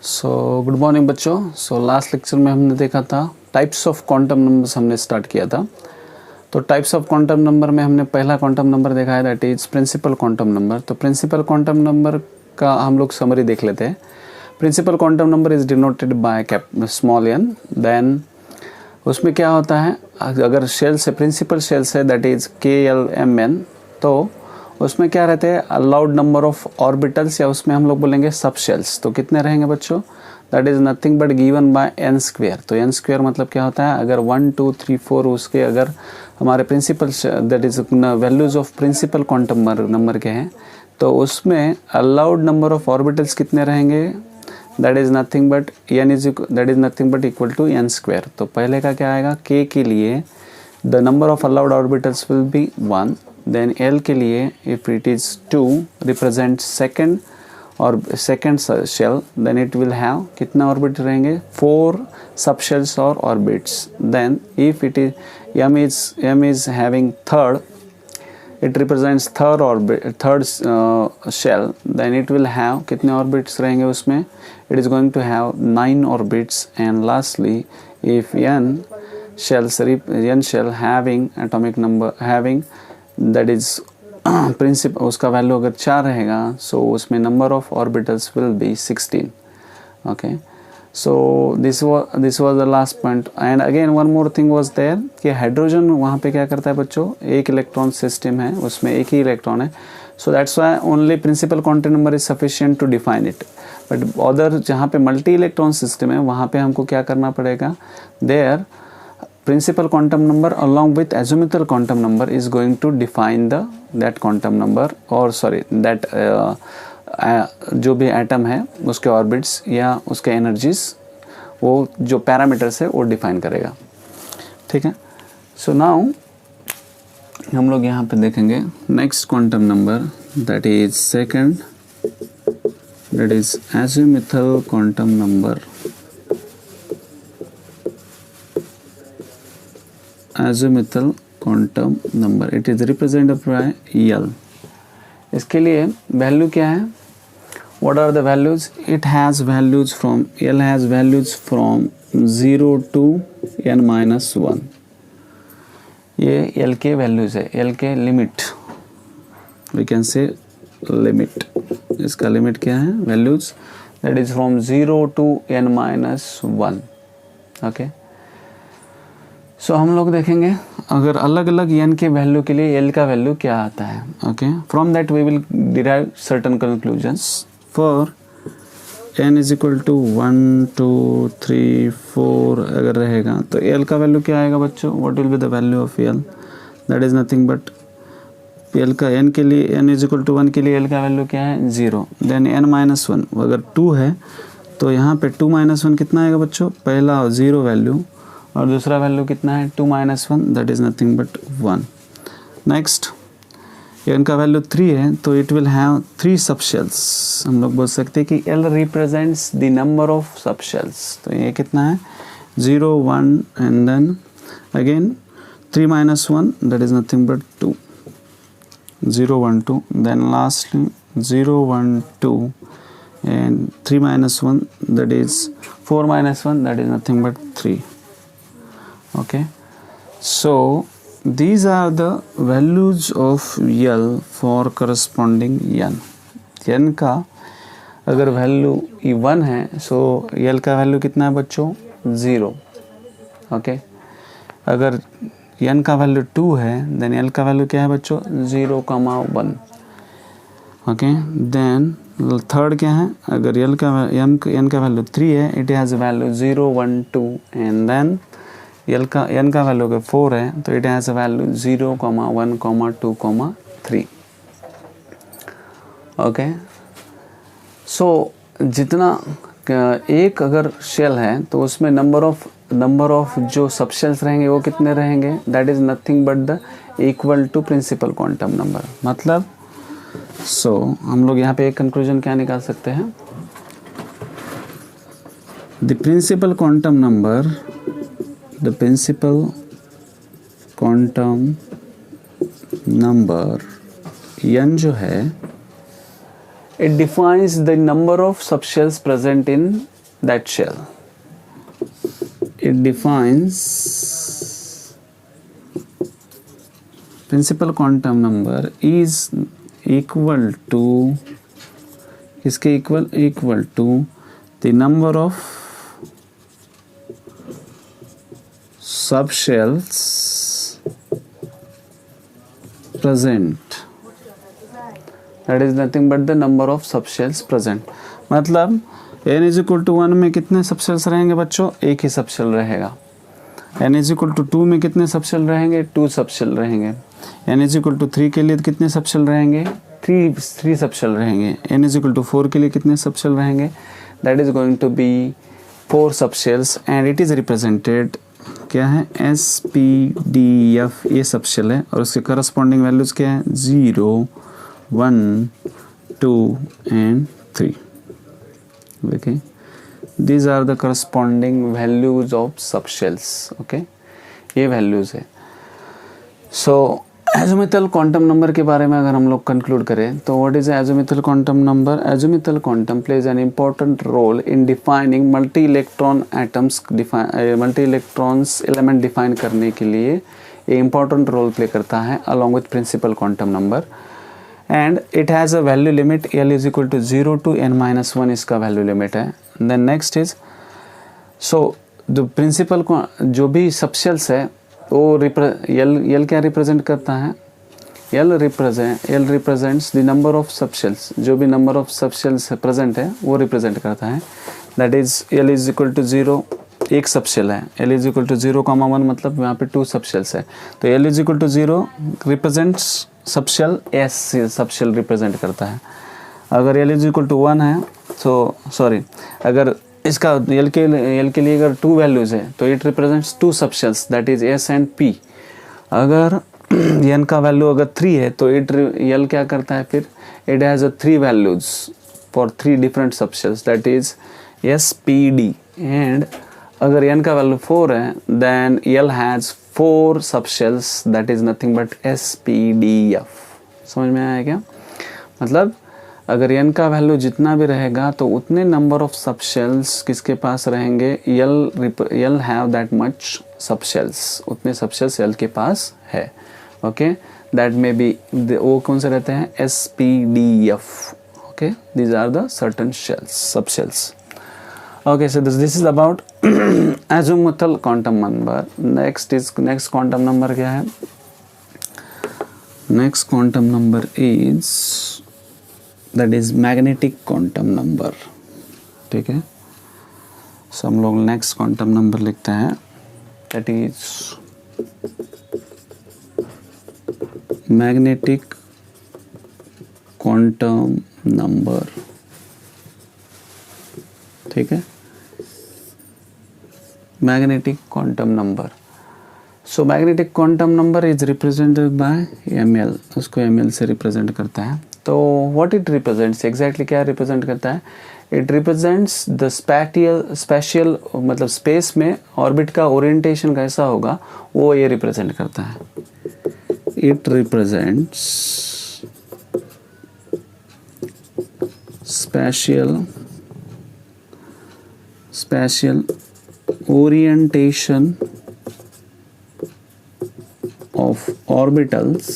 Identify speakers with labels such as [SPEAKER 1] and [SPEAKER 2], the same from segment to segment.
[SPEAKER 1] So good morning बच्चों। Last lecture में हमने देखा था टाइप्स ऑफ क्वांटम नंबर्स हमने स्टार्ट किया था। तो टाइप्स ऑफ क्वांटम नंबर में हमने पहला क्वांटम नंबर देखा है, that is principal quantum number. तो प्रिंसिपल क्वांटम नंबर का हम लोग समरी देख लेते हैं। Principal quantum number is denoted by small N. Then उसमें क्या होता है, अगर शेल से प्रिंसिपल शेल से दैट इज KLMN, तो उसमें क्या रहते हैं अलाउड नंबर ऑफ ऑर्बिटल्स, या उसमें हम लोग बोलेंगे सब शेल्स। तो कितने रहेंगे बच्चों, that is nothing but given by n square. तो n स्क्वेयर मतलब क्या होता है, अगर 1 2 3 4 उसके अगर हमारे principal that is values of principal quantum number के हैं, तो उसमें अलाउड नंबर ऑफ ऑर्बिटल्स कितने रहेंगे, that is nothing but equal to n square. तो पहले का क्या आएगा, k के लिए the number of allowed orbitals will be 1, then L के लिए if it is 2 represent second और second shell, then it will have कितना ऑर्बिट रहेंगे, 4 सब शेल्स और orbits. Then if it is m is having third, it represents third shell, then it will have कितने orbits रहेंगे उसमें, it is going to have 9 orbits. And lastly if n shell having atomic number having that is principal उसका value अगर 4 रहेगा, so उसमें number of orbitals will be 16. Okay, so this was the last point. And again one more thing was there कि hydrogen वहाँ पे क्या करता है बच्चों, एक इलेक्ट्रॉन सिस्टम है, उसमें एक ही इलेक्ट्रॉन है. So that's why only principal quantum number is sufficient to define it. But other जहाँ पे मल्टी इलेक्ट्रॉन सिस्टम है, वहाँ पे हमको क्या करना पड़ेगा, there principal quantum number along with azimuthal quantum number is going to define that quantum number, or sorry that जो भी एटम है उसके ऑर्बिट्स या उसके एनर्जीज, वो जो पैरामीटर्स है वो डिफाइन करेगा. ठीक है. सो नाउ हम लोग यहाँ पे देखेंगे next quantum number, that is second, that is azimuthal quantum number. azimuthal quantum number, it is represented by L. इसके लिए वैल्यू क्या है, what are the values, it has values from L has values from 0 to n minus 1. ये L के values है, L के limit, we can say limit. इसका limit क्या है, values that is from 0 to n minus 1. Okay. So हम लोग देखेंगे अगर अलग अलग n के वैल्यू के लिए L का वैल्यू क्या आता है. Okay, from that we will derive certain conclusions. For n is equal to 1 2 3 4 अगर रहेगा, तो L का वैल्यू क्या आएगा बच्चों, what will be the value of L, that is nothing but L का n के लिए n इज इक्वल टू 1 के लिए L का वैल्यू क्या है, 0. देन n माइनस 1 अगर 2 है, तो यहाँ पे 2 माइनस 1 कितना आएगा बच्चों, पहला 0 वैल्यू और दूसरा वैल्यू कितना है 2 minus 1, that is nothing but 1. Next n का वैल्यू 3 है, तो इट विल हैव 3 सब शेल्स. हम लोग बोल सकते हैं कि L represents the number of sub shells. तो ये कितना है 0 1 and then again 3 minus 1, that is nothing but 2, 0 1 2, then lastly 0 1 2 and 3 minus 1, that is 4 minus 1, that is nothing but 3. Okay, so these are the values of L for corresponding n. n का अगर value 1 है, सो L का value कितना है बच्चों, 0. Okay, अगर n का value 2 है, देन L का वैल्यू क्या है बच्चों, 0 1. ओके, देन थर्ड क्या है, अगर n का वैल्यू 3 है, it has value 0 1 2 and then n का वैल्यू अगर 4 है, तो it has value 0 1 2 3. Okay, so जितना एक अगर शेल है, तो उसमें नंबर ऑफ जो सब शेल्स रहेंगे वो कितने रहेंगे, that is nothing but the equal to principal quantum number. मतलब सो हम लोग यहाँ पे एक कंक्लूजन क्या निकाल सकते हैं, the principal quantum number n जो है, it defines the number of subshells present in that shell. It defines principal quantum number is equal to इसके equal to the number of subshells present. That is nothing but the number of subshells present. मतलब n is equal to 1 में कितने subshells रहेंगे बच्चों? एक ही subshell रहेगा. n is equal to 2 में कितने सबशेल रहेंगे? 2 सबशेल रहेंगे. n is equal to 3 के लिए कितने सबशेल रहेंगे? 3 सबशेल रहेंगे. n is equal to 4 के लिए कितने सबशेल रहेंगे? That is going to be 4 subshells and it is represented क्या है? S P D F ये सबशेल है और उसके करस्पॉन्डिंग वैल्यूज क्या है? 0 1 2 and 3. Okay, these are the corresponding values of subshells. Okay, ये values है. So azimuthal quantum number के बारे में अगर हम लोग conclude करें तो what is azimuthal quantum number? Azimuthal quantum plays an important role in defining multi-electron atoms, multi-electrons element define करने के लिए ये important role play करता है along with principal quantum number. And it has a value limit L is equal to 0 to n minus 1 इसका value limit है. Then next is so the principal जो भी subshells है वो L क्या represent करता है? L represents the number of subshells. जो भी number of subshells present है वो represent करता है. That is L is equal to 0 एक सबशेल है. L is equal to 0,1 मतलब यहाँ पे 2 सबशेल्स है. तो L is equal to 0 represents subshell S subshell represent करता है. अगर L is equal to 1 है तो सॉरी अगर इसका L के लिए अगर 2 वैल्यूज़ है तो it represents 2 subshells that is S and P. अगर n का वैल्यू अगर 3 है तो L क्या करता है फिर? It has 3 values for 3 different subshells that is S P D. And अगर n का वैल्यू 4 है then L has 4 subshells that is nothing but S P D F. समझ में आया क्या? मतलब अगर n का वैल्यू जितना भी रहेगा तो उतने नंबर ऑफ सबशेल्स किसके पास रहेंगे? L have that much subshells. उतने सबशेल्स L के पास है. ओके, दैट मे बी वो कौन से रहते हैं? S P D F. Okay, these are the certain shells, subshells. Okay, so this is about azimuthal quantum number. Next quantum number क्या है? Next quantum number is that is magnetic quantum number. ठीक है, so हम लोग next quantum number लिखते हैं that is magnetic quantum number. ठीक है, magnetic quantum number. So magnetic quantum number is represented by ml. उसको ml से represent करता है. तो what it represents exactly क्या represent करता है? It represents the spatial मतलब space में orbit का orientation कैसा होगा वो ये represent करता है. It represents spatial orientation of orbitals.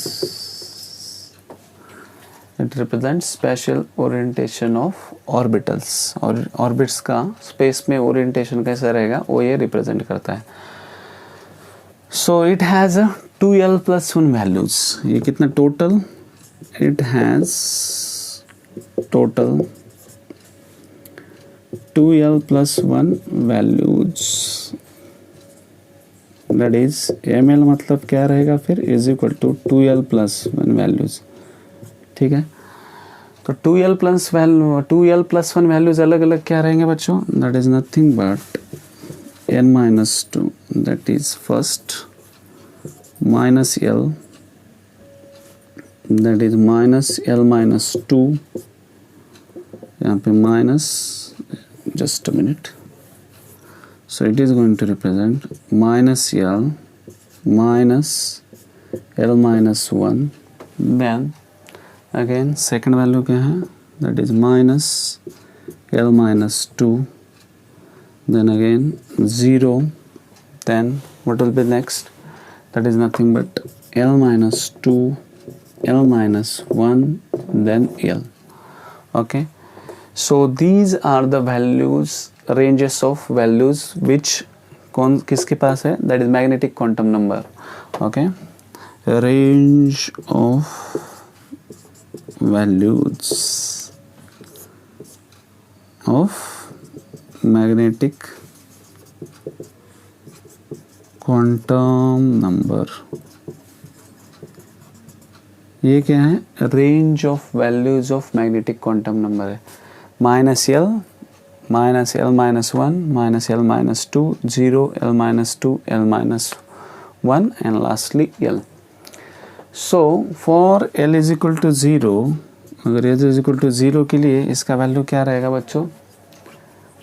[SPEAKER 1] It represents spatial orientation of orbitals. और orbits का space में orientation कैसा रहेगा वो ये represent करता है. So it has a 2l plus 1 values. ये कितना total? It has total 2l plus 1 values. That is ml मतलब क्या रहेगा फिर? is equal to 2l plus 1 values. ठीक है, तो 2l plus 1 values अलग अलग क्या रहेंगे बच्चों? That is nothing but n minus 2. That is first minus l. That is minus l minus 2. यहाँ पे minus, just a minute. So it is going to represent minus L minus L minus 1. Then again second value क्या है? that is minus L minus 2, then again 0, then what will be next? That is nothing but L minus 2, L minus 1, then L. Okay, so these are the values, ranges of values which कौन किसके पास है? That is magnetic quantum number. Okay, range of values of magnetic quantum number. ये क्या है? Range of values of magnetic quantum number है. Minus L minus 1 minus L minus 2, 0, L minus 2, L minus 1 and lastly L. So for L is equal to 0, अगर L is equal to 0 के लिए इसका value क्या रहेगा बच्चों?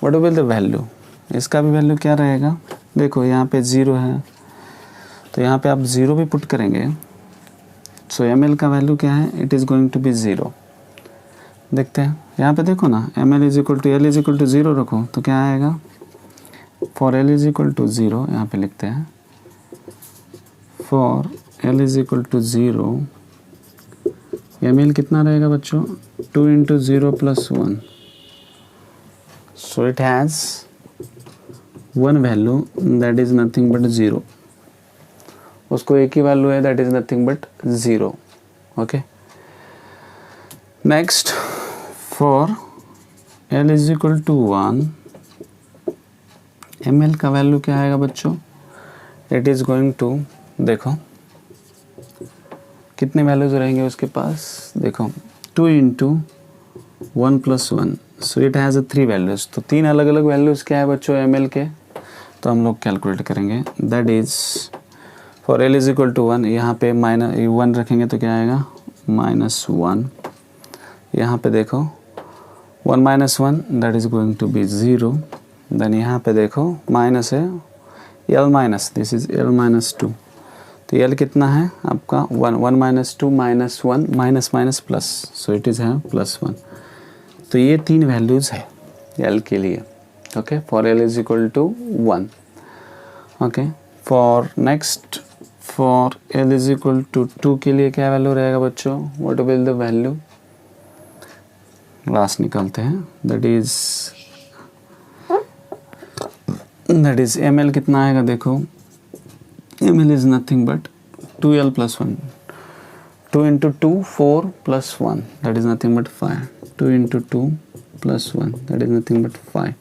[SPEAKER 1] What will the value? इसका भी वैल्यू क्या रहेगा? देखो यहाँ पे 0 है, तो यहाँ पे आप 0 भी पुट करेंगे. सो एम एल का वैल्यू क्या है? It is going to be 0. देखते हैं यहाँ पे, देखो ना, M L is equal to L is equal to 0 रखो तो क्या आएगा? For L is equal to 0, यहाँ पे लिखते हैं for L is equal to 0, M L कितना रहेगा बच्चों? 2 into 0 plus 1. So it has one value that is nothing but 0. उसको एक ही वैल्यू है, that is nothing but 0. Okay, next for L is equal to 1, M L का value क्या आएगा बच्चों? इट इज गोइंग टू, देखो कितने वैल्यूज रहेंगे उसके पास? देखो 2 into 1 plus 1, so it has 3 values. तो 3 अलग अलग वैल्यूज क्या है बच्चों एम एल के? तो हम लोग कैलकुलेट करेंगे. That is for L is equal to 1, यहाँ पे माइनस 1 रखेंगे तो क्या आएगा? माइनस 1. यहाँ पे देखो 1 minus 1, that is going to be 0. Then यहाँ पे देखो माइनस है, L minus, this is L minus 2. तो एल कितना है आपका? 1 minus 2 minus 1 minus minus plus, so it is है प्लस 1. तो ये 3 वैल्यूज़ है एल के लिए. Okay, for L is equal to 1. Okay, for next for L is equal to 2 के लिए क्या वैल्यू रहेगा बच्चों? What will the value? Last निकालते हैं. दैट इज एम एल कितना आएगा? देखो M L is nothing but 2l plus 1. 2 into 2 4 plus 1, that is nothing but 5. 2 into 2 plus 1, that is nothing but 5.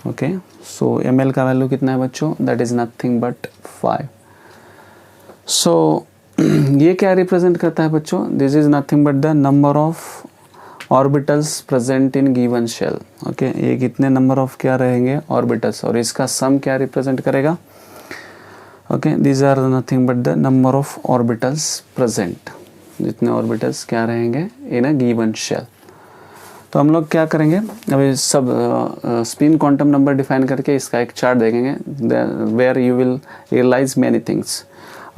[SPEAKER 1] Okay, so M L का value कितना है बच्चों? That is nothing but 5. सो ये क्या रिप्रेजेंट करता है बच्चों? This is nothing but the number of orbitals present in given shell. Okay, ये कितने नंबर ऑफ क्या रहेंगे? ऑर्बिटल्स, और इसका सम क्या रिप्रेजेंट करेगा? Okay, these are nothing but the number of orbitals present. जितने ऑर्बिटल्स क्या रहेंगे इन अ गिवन शेल. तो हम लोग क्या करेंगे अभी? सब स्पिन क्वांटम नंबर डिफाइन करके इसका एक चार्ट देखेंगे, where you will realize many things.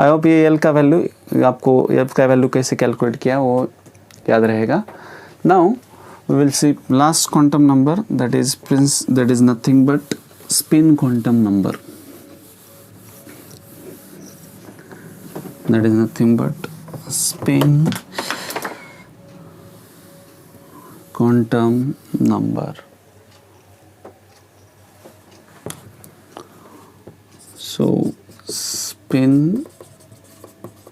[SPEAKER 1] I hope ये एल का वैल्यू आपको, एल का वैल्यू कैसे कैलकुलेट किया वो याद रहेगा. Now we will see last quantum number, that is nothing but spin quantum number. That is nothing but spin quantum number. So spin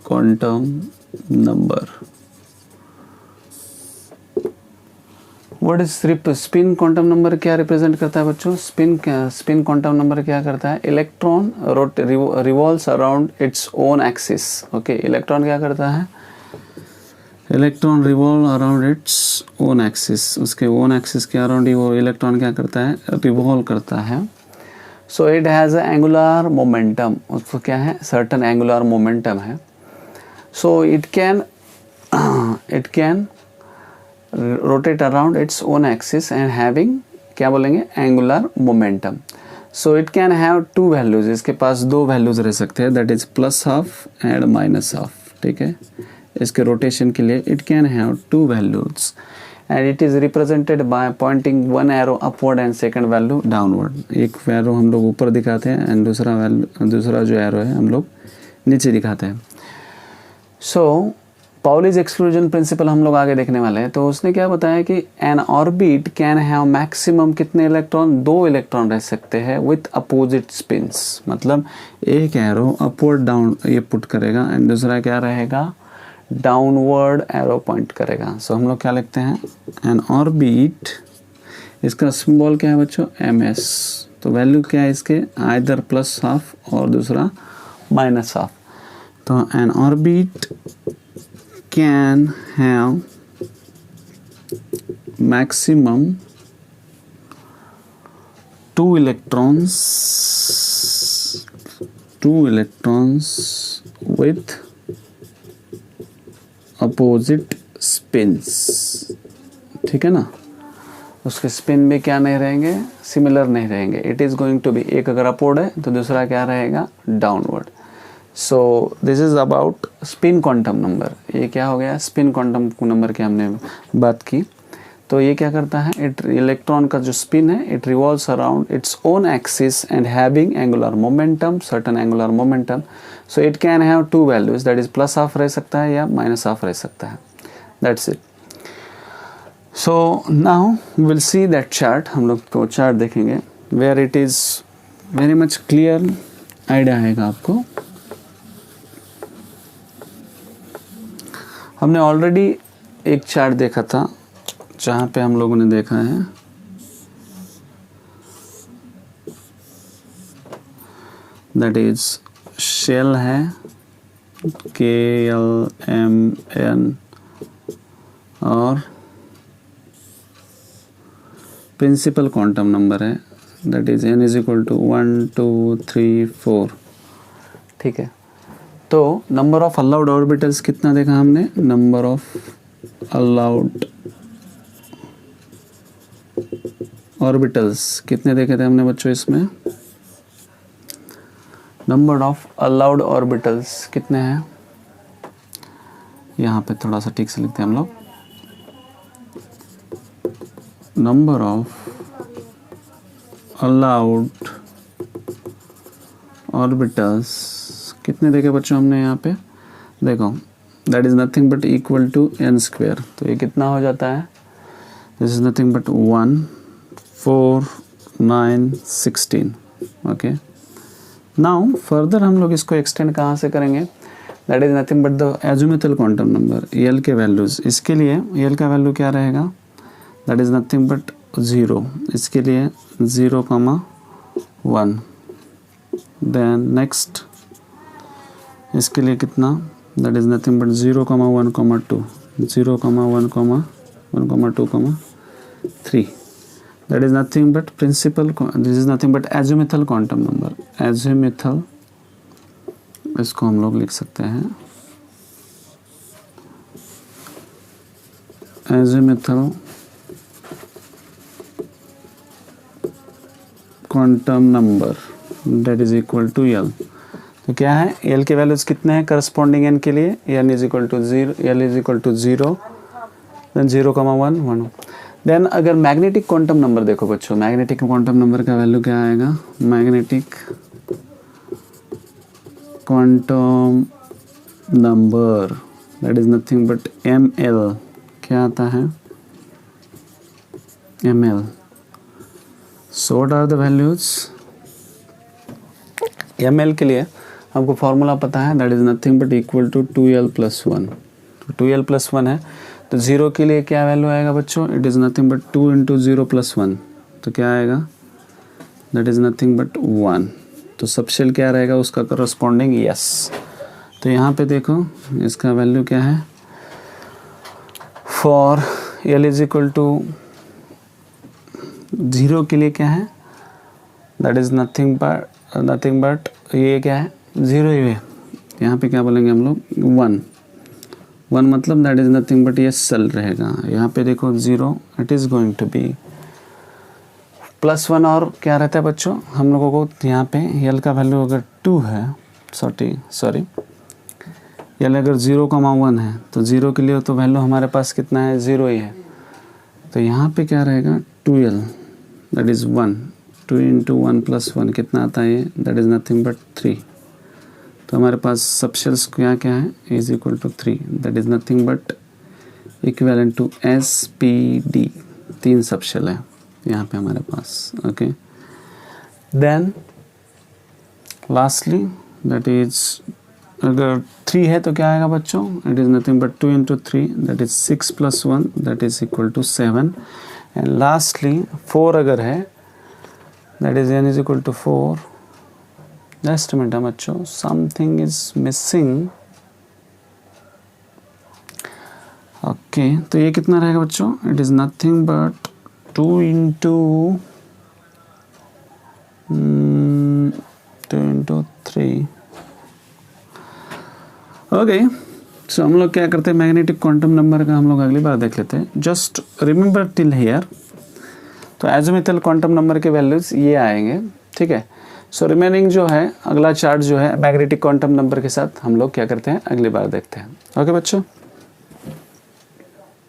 [SPEAKER 1] quantum number. What is spin quantum number? क्या represent करता है बच्चों? Spin quantum number क्या करता है? Electron revolves around its own axis. Okay, electron क्या करता है? Electron revolve around its own axis. उसके ओन एक्सिस के अराउंड ही वो इलेक्ट्रॉन क्या करता है? रिवॉल्व करता है. सो it has a angular momentum. उसको क्या है? सर्टन एंगुलर मोमेंटम है. सो it can rotate around its own axis and having, क्या बोलेंगे? Angular momentum. So it can have 2 values. इसके पास 2 वैल्यूज रह सकते हैं, that is plus half and minus half. ठीक है, इसके रोटेशन के लिए it can have 2 values. And it is represented by pointing one arrow upward and second value downward. एक एरो हम लोग ऊपर दिखाते हैं एंड दूसरा जो एरो है हम लोग नीचे दिखाते हैं। सो पाउलीज एक्सक्लूजन प्रिंसिपल हम लोग आगे देखने वाले हैं। तो उसने क्या बताया कि N orbit can have maximum कितने इलेक्ट्रॉन, 2 इलेक्ट्रॉन रह सकते हैं विथ अपोजिट स्पिन्स। मतलब एक एरो अपवर्ड डाउन ये पुट करेगा एंड दूसरा क्या रहेगा, डाउनवर्ड एरो पॉइंट करेगा। सो हम लोग क्या लिखते हैं, एन ऑर्बिट, इसका सिंबल क्या है बच्चों, ms। तो वैल्यू क्या है इसके, आइदर प्लस हाफ और दूसरा माइनस हाफ। तो N orbit can have maximum 2 electrons with opposite spins। ठीक है ना, उसके स्पिन भी क्या नहीं रहेंगे, सिमिलर नहीं रहेंगे। It is going to be, एक अगर अपवर्ड है तो दूसरा क्या रहेगा, downward. So this is about spin quantum number. ये क्या हो गया, स्पिन क्वांटम नंबर की हमने बात की। तो ये क्या करता है, इलेक्ट्रॉन का जो स्पिन है it revolves around its own axis and having angular momentum, certain angular momentum. So it can have 2 values, that is plus half रह सकता है या माइनस हाफ रह सकता है। That's it. So now will see that chart, हम लोग तो चार्ट देखेंगे where it is very much clear idea आएगा आपको। हमने ऑलरेडी एक चार्ट देखा था जहाँ पे हम लोगों ने देखा है दैट इज शेल है KLMN और प्रिंसिपल क्वांटम नंबर है that is n is equal to 1 2 3 4। ठीक है, तो नंबर ऑफ अलाउड ऑर्बिटल्स कितना देखा हमने, नंबर ऑफ अलाउड ऑर्बिटल्स कितने देखे थे हमने बच्चों, इसमें नंबर ऑफ अलाउड ऑर्बिटल्स कितने हैं, यहाँ पे थोड़ा सा ठीक से लिखते हैं हम लोग, नंबर ऑफ अलाउड ऑर्बिटल्स कितने देखे बच्चों हमने यहाँ पे, देखो that is nothing but equal to n square. तो ये कितना हो जाता है, this is nothing but 1 4 9 16। Okay, now further हम लोग इसको एक्सटेंड कहाँ से करेंगे, that is nothing but the azimuthal quantum number L के वैल्यूज। इसके लिए L का वैल्यू क्या रहेगा, दैट इज नथिंग बट 0, इसके लिए 0,1। देन नेक्स्ट इसके लिए कितना, that is nothing but 0,1,2, 0,1,2,3। That is nothing but principal, this is nothing but azimuthal quantum number. Azimuthal इसको हम लोग लिख सकते हैं azimuthal quantum number that is equal to L। तो क्या है, L के वैल्यूज कितने हैं करस्पॉन्डिंग n के लिए, n is equal to 0, L is equal to 0, then 0,1 1। देन अगर मैग्नेटिक क्वांटम नंबर देखो बच्चों, मैग्नेटिक क्वांटम नंबर का वैल्यू क्या आएगा, magnetic quantum number that is nothing but ml। क्या आता है, ml। So what are the values, ml के लिए हमको फॉर्मूला पता है, that is nothing but equal to 2l plus 1। तो 2l प्लस 1 है, तो 0 के लिए क्या वैल्यू आएगा बच्चों, it is nothing but 2 into 0 plus 1। तो क्या आएगा, दैट इज़ नथिंग बट 1। तो सबशेल क्या रहेगा उसका करस्पॉन्डिंग यस। तो यहाँ पे देखो इसका वैल्यू क्या है, for l is equal to 0 के लिए क्या है, दैट इज़ नथिंग बट ये क्या है, 0 ही है। यहाँ पे क्या बोलेंगे हम लोग, 1 मतलब दैट इज़ नथिंग बट ये सेल रहेगा। यहाँ पे देखो 0, it is going to be +1। और क्या रहता है बच्चों, हम लोगों को यहाँ पे L का वैल्यू अगर 2 है, सॉरी L अगर 0,1 है तो 0 के लिए तो वैल्यू हमारे पास कितना है, 0 ही है। तो यहाँ पे क्या रहेगा 12 दैट इज़ 1, 2 इंटू 1 प्लस 1 कितना आता है, दैट इज़ नथिंग बट 3। तो हमारे पास सबशेल्स क्या क्या है, is equal to 3 that is nothing but equivalent to SPD, 3 subshell है यहाँ पे हमारे पास। Okay, then lastly that is अगर 3 है तो क्या आएगा बच्चों, it is nothing but 2 into 3 that is 6 plus 1 that is equal to 7 and lastly 4 अगर है that is n is equal to 4। Just minute है बच्चों, समथिंग इज मिसिंग। ओके, तो ये कितना रहेगा बच्चों, it is nothing but 2 into 3। Okay, so हम लोग क्या करते हैं, मैग्नेटिक क्वांटम नंबर का हम लोग अगली बार देख लेते हैं। जस्ट रिमेंबर टिल हियर, तो एज़ोमिथल क्वांटम नंबर के वैल्यूज़ ये आएंगे, ठीक है। सो रिमेनिंग जो है अगला चार्ट जो है मैग्नेटिक क्वांटम नंबर के साथ हम लोग क्या करते हैं अगली बार देखते हैं। ओके बच्चों।